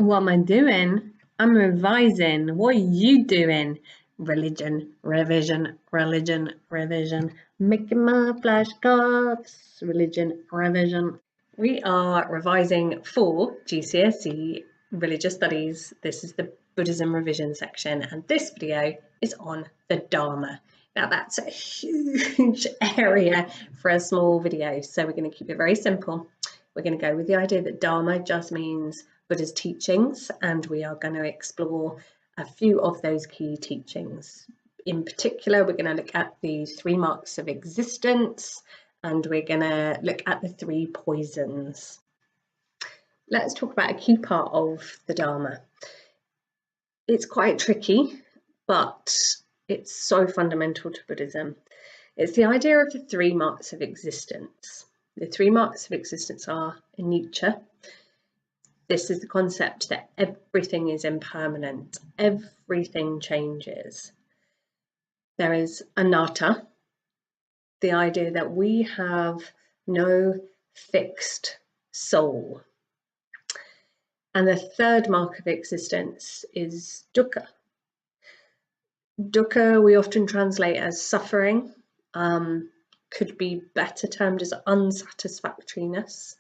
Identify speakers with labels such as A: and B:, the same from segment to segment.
A: What am I doing? I'm revising. What are you doing? Religion, revision, religion, revision. Making my flashcards. Religion, revision. We are revising for GCSE Religious Studies. This is the Buddhism revision section, and this video is on the Dhamma. Now that's a huge area for a small video, so we're going to keep it very simple. We're going to go with the idea that Dhamma just means Buddha's teachings, and we are going to explore a few of those key teachings. In particular, we're going to look at the 3 marks of existence, and we're going to look at the 3 poisons. Let's talk about a key part of the Dhamma. It's quite tricky, but it's so fundamental to Buddhism. It's the idea of the 3 marks of existence. The 3 marks of existence are anicca. This is the concept that everything is impermanent, everything changes. There is anatta, the idea that we have no fixed soul. And the 3rd mark of existence is dukkha. Dukkha we often translate as suffering, could be better termed as unsatisfactoriness.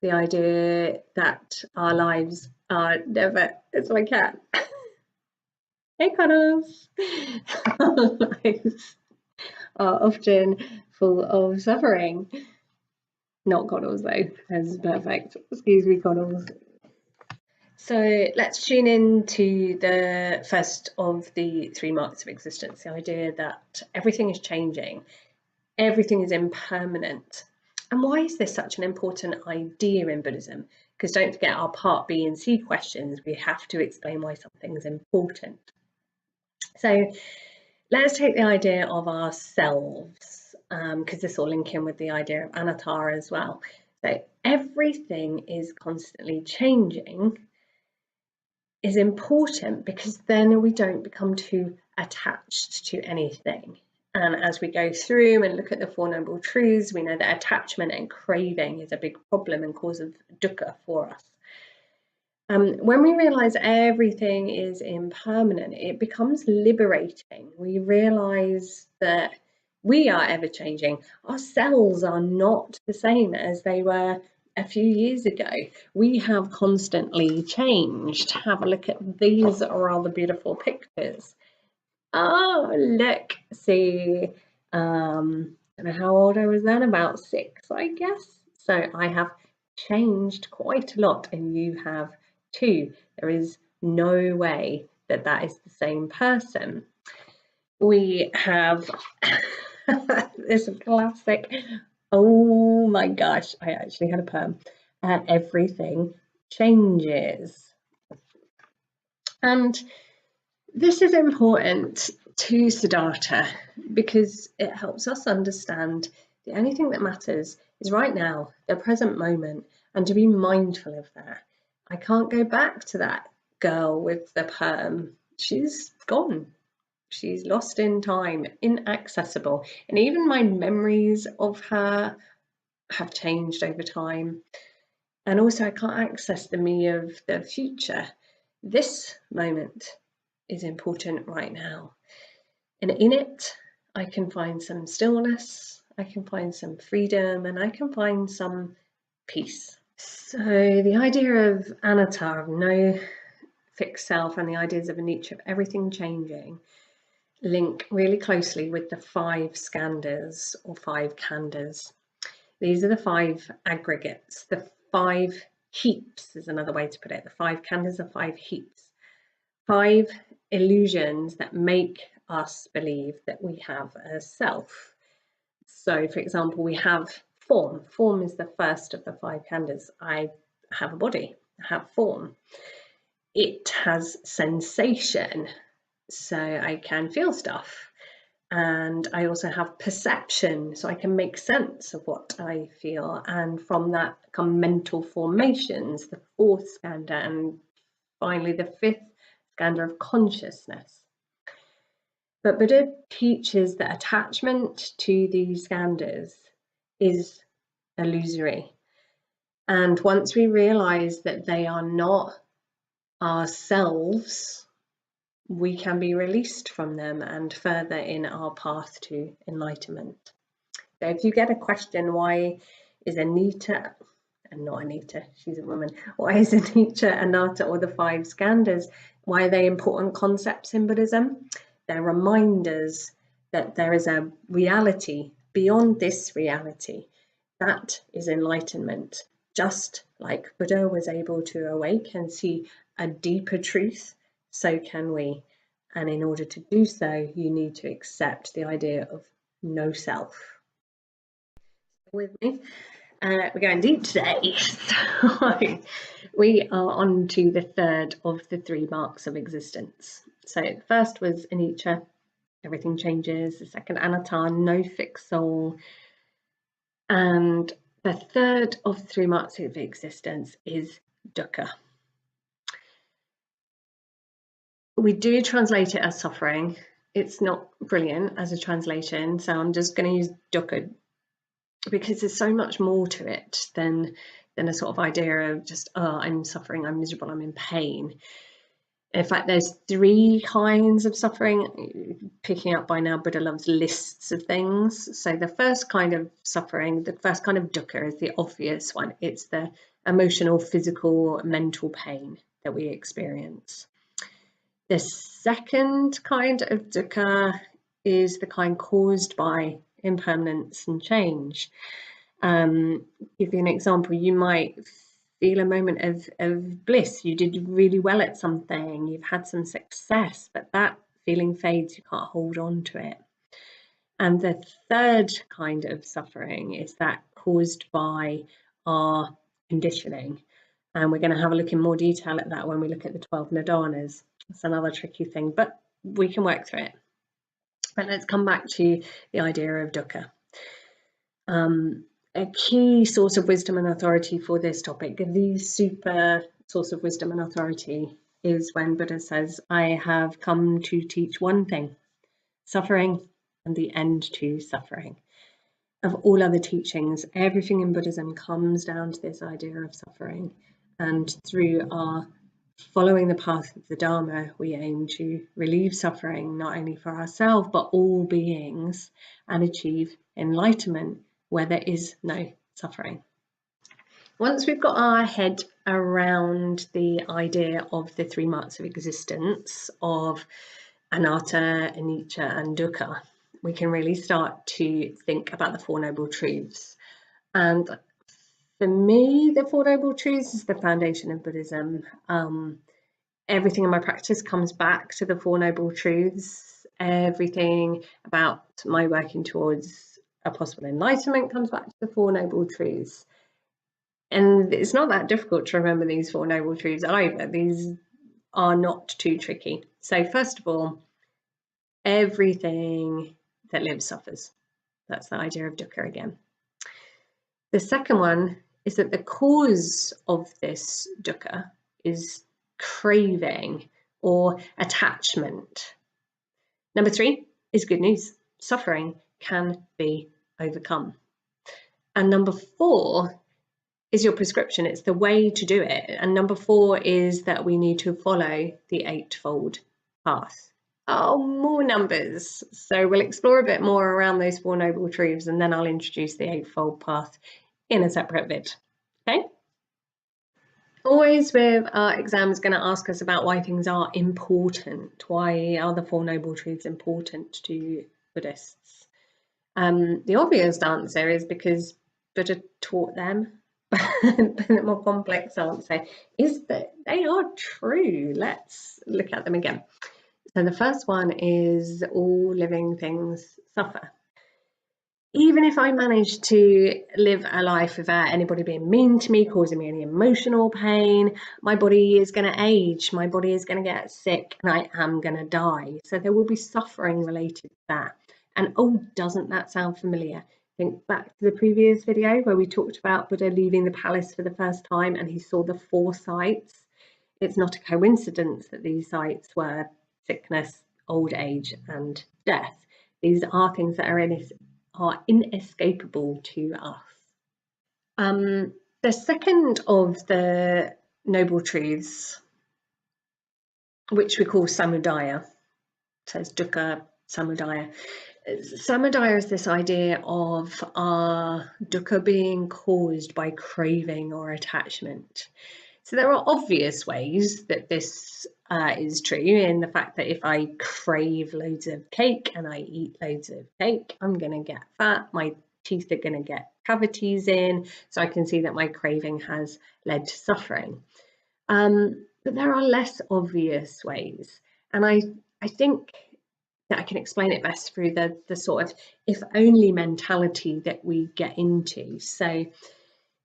A: The idea that our lives are never, it's my cat. Hey Cuddles! Our lives are often full of suffering. Not Cuddles though, that's perfect. Excuse me, Cuddles. So let's tune in to the first of the 3 marks of existence, the idea that everything is changing, everything is impermanent. And why is this such an important idea in Buddhism? Because don't forget our part B and C questions, we have to explain why something is important. So let's take the idea of ourselves, because this will link in with the idea of anatta as well. So everything is constantly changing is important because then we don't become too attached to anything. And as we go through and look at the 4 Noble Truths, we know that attachment and craving is a big problem and cause of dukkha for us. When we realise everything is impermanent, it becomes liberating. We realise that we are ever changing. Our cells are not the same as they were a few years ago. We have constantly changed. Have a look at these rather beautiful pictures. Oh, look, see, I don't know how old I was then, about 6, I guess. So I have changed quite a lot, and you have too. There is no way that that is the same person. We have this classic, oh my gosh, I actually had a poem. Everything changes. And this is important to Siddhartha because it helps us understand the only thing that matters is right now, the present moment, and to be mindful of that. I can't go back to that girl with the perm. She's gone. She's lost in time, inaccessible. And even my memories of her have changed over time. And also I can't access the me of the future. This moment is important right now. And in it, I can find some stillness, I can find some freedom, and I can find some peace. So the idea of anatta, of no fixed self, and the ideas of anicca, of everything changing, link really closely with the 5 skandhas or 5 khandhas. These are the 5 aggregates, the 5 heaps is another way to put it. The 5 khandhas are 5 heaps. 5 illusions that make us believe that we have a self. So, for example, we have form. Form is the first of the 5 khandhas. I have a body, I have form. It has sensation, so I can feel stuff. And I also have perception, so I can make sense of what I feel. And from that come mental formations, the 4th skandha, and finally the 5th skandha of consciousness. But Buddha teaches that attachment to these skandhas is illusory. And once we realize that they are not ourselves, we can be released from them and further in our path to enlightenment. So if you get a question, why is Anita, and not Anita, she's a woman, why is Anicca, Anatta, or the 5 Skandhas, why are they important concepts in Buddhism? They're reminders that there is a reality beyond this reality. That is enlightenment. Just like Buddha was able to awake and see a deeper truth, so can we. And in order to do so, you need to accept the idea of no self. With me, we're going deep today. So we are on to the third of the 3 marks of existence. So the first was Anicca, everything changes. The second, Anatta, no fixed soul. And the third of 3 marks of existence is dukkha. We do translate it as suffering. It's not brilliant as a translation, so I'm just going to use dukkha because there's so much more to it than a sort of idea of just, oh, I'm suffering, I'm miserable, I'm in pain. In fact, there's 3 kinds of suffering. Picking up by now, Buddha loves lists of things. So the first kind of suffering, the first kind of dukkha is the obvious one. It's the emotional, physical, mental pain that we experience. The second kind of dukkha is the kind caused by impermanence and change. Give you an example, you might feel a moment of bliss. You did really well at something, you've had some success, but that feeling fades, you can't hold on to it. And the third kind of suffering is that caused by our conditioning. And we're going to have a look in more detail at that when we look at the 12 nidanas. It's another tricky thing, but we can work through it. But let's come back to the idea of dukkha. A key source of wisdom and authority for this topic, the super source of wisdom and authority, is when Buddha says, I have come to teach one thing, suffering and the end to suffering. Of all other teachings, everything in Buddhism comes down to this idea of suffering. And through our following the path of the Dhamma, we aim to relieve suffering, not only for ourselves, but all beings, and achieve enlightenment where there is no suffering. Once we've got our head around the idea of the 3 marks of existence of anatta, anicca, and dukkha, we can really start to think about the 4 Noble Truths. And for me, the 4 Noble Truths is the foundation of Buddhism. Everything in my practice comes back to the 4 Noble Truths. Everything about my working towards a possible enlightenment comes back to the 4 Noble Truths. And it's not that difficult to remember these 4 Noble Truths either. These are not too tricky. So first of all, everything that lives suffers. That's the idea of dukkha again. The second one is that the cause of this dukkha is craving or attachment. Number 3 is good news. Suffering can be overcome. And number 4 is your prescription. It's the way to do it. And number 4 is that we need to follow the 8-fold path. Oh, more numbers. So we'll explore a bit more around those 4 Noble Truths, and then I'll introduce the 8-fold path in a separate vid. Okay? Always with our exams going to ask us about why things are important. Why are the 4 Noble Truths important to Buddhists? The obvious answer is because Buddha taught them. The more complex answer is that they are true. Let's look at them again. So the first one is all living things suffer. Even if I manage to live a life without anybody being mean to me, causing me any emotional pain, my body is going to age, my body is going to get sick, and I am going to die. So there will be suffering related to that. And oh, doesn't that sound familiar? Think back to the previous video where we talked about Buddha leaving the palace for the first time and he saw the 4 sights. It's not a coincidence that these sights were sickness, old age, and death. These are things that are inescapable to us. The second of the Noble Truths which we call samudaya. So it's dukkha, samudaya. Samudaya is this idea of our dukkha being caused by craving or attachment. So there are obvious ways that this is true, in the fact that if I crave loads of cake and I eat loads of cake, I'm going to get fat, my teeth are going to get cavities in, so I can see that my craving has led to suffering. But there are less obvious ways, and I think that I can explain it best through the sort of if only mentality that we get into. So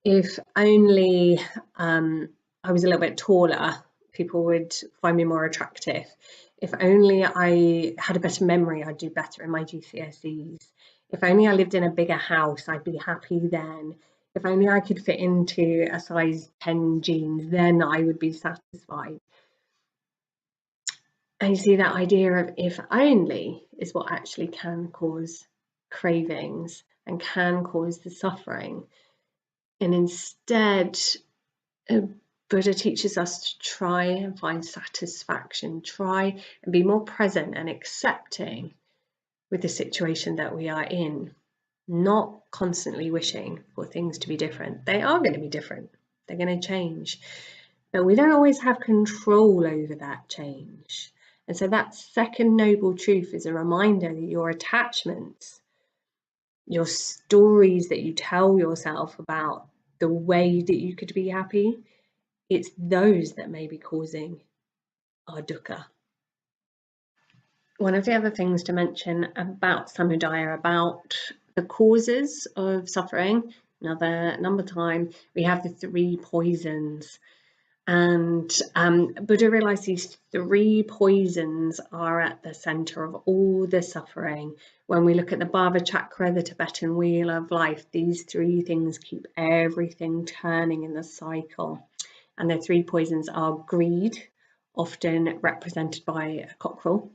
A: if only I was a little bit taller, people would find me more attractive. If only I had a better memory, I'd do better in my GCSEs. If only I lived in a bigger house, I'd be happy then. If only I could fit into a size 10 jeans, then I would be satisfied. And you see, that idea of if only is what actually can cause cravings and can cause the suffering. And instead, Buddha teaches us to try and find satisfaction, try and be more present and accepting with the situation that we are in, not constantly wishing for things to be different. They are going to be different, they're going to change, but we don't always have control over that change. And so that second noble truth is a reminder that your attachments, your stories that you tell yourself about the way that you could be happy, it's those that may be causing our dukkha. One of the other things to mention about samudaya, about the causes of suffering, number time, we have the 3 poisons. And Buddha realized these 3 poisons are at the center of all the suffering. When we look at the Bhava chakra, the Tibetan wheel of life, these 3 things keep everything turning in the cycle. And the 3 poisons are greed, often represented by a cockerel.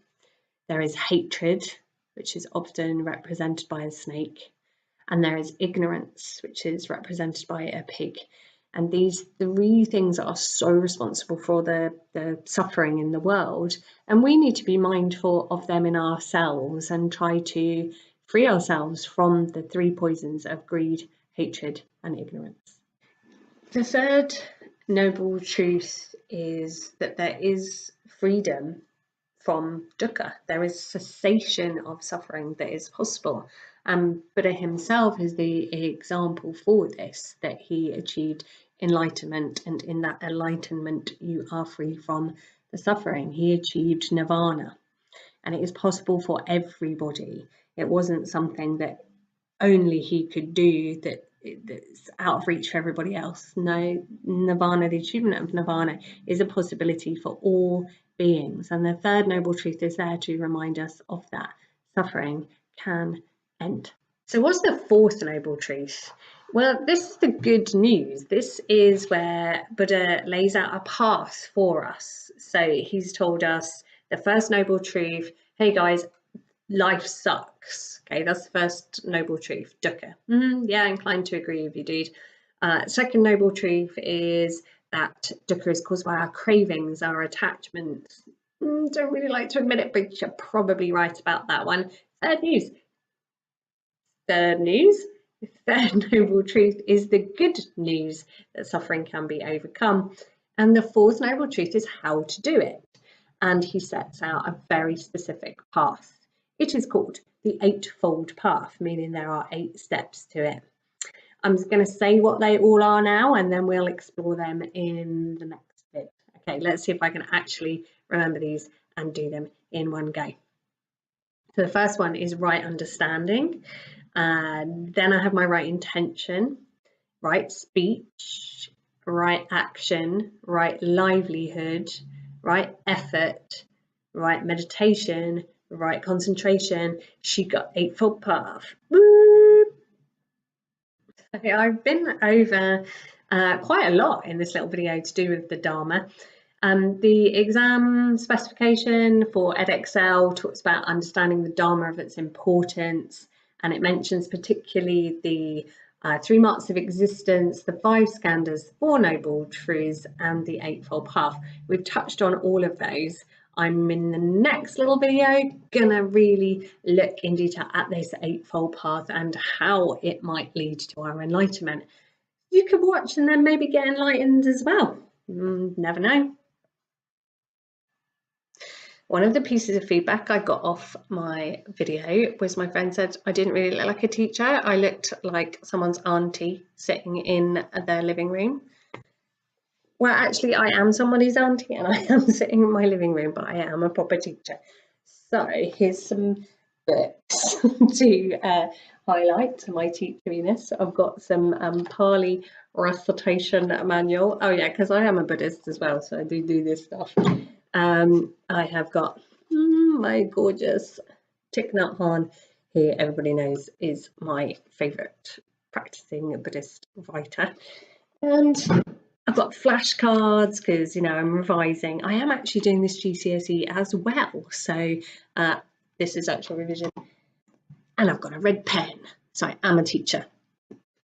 A: There is hatred, which is often represented by a snake. And there is ignorance, which is represented by a pig. And these 3 things are so responsible for the suffering in the world. And we need to be mindful of them in ourselves and try to free ourselves from the 3 poisons of greed, hatred, and ignorance. The third noble truth is that there is freedom from dukkha. There is cessation of suffering that is possible. And Buddha himself is the example for this, that he achieved enlightenment, and in that enlightenment you are free from the suffering. He achieved nirvana, and it is possible for everybody. It wasn't something that only he could do, that's out of reach for everybody else. No, nirvana, the achievement of nirvana, is a possibility for all beings. And the third noble truth is there to remind us of that. Suffering can end. So what's the fourth noble truth? Well, this is the good news. This is where Buddha lays out a path for us. So he's told us the first noble truth, hey guys, life sucks. Okay, that's the first noble truth, dukkha. Yeah, inclined to agree with you, dude. Second noble truth is that dukkha is caused by our cravings, our attachments. Don't really like to admit it, but you're probably right about that one. Third news. Third noble truth is the good news, that suffering can be overcome. And the fourth noble truth is how to do it. And he sets out a very specific path. It is called the Eightfold Path, meaning there are 8 steps to it. I'm going to say what they all are now, and then we'll explore them in the next bit. Okay, let's see if I can actually remember these and do them in one go. So the first one is right understanding. Then I have my right intention, right speech, right action, right livelihood, right effort, right meditation, right concentration. She got Eightfold Path. Woo! Okay, I've been over quite a lot in this little video to do with the Dhamma. The exam specification for EdXL talks about understanding the Dhamma of its importance, and it mentions particularly the 3 marks of existence, the 5 skandhas, 4 noble truths, and the Eightfold Path. We've touched on all of those. I'm in the next little video gonna really look in detail at this Eightfold Path and how it might lead to our enlightenment. You could watch and then maybe get enlightened as well. Never know. One of the pieces of feedback I got off my video was my friend said I didn't really look like a teacher. I looked like someone's auntie sitting in their living room. Well, actually, I am somebody's auntie and I am sitting in my living room, but I am a proper teacher. So here's some books to highlight my teacheriness. I've got some Pali recitation manual. Oh yeah, because I am a Buddhist as well, so I do this stuff. I have got my gorgeous Thich Nhat Hanh, who everybody knows is my favourite practicing Buddhist writer. And I've got flashcards because, you know, I'm revising. I am actually doing this GCSE as well. So this is actual revision. And I've got a red pen. So I am a teacher.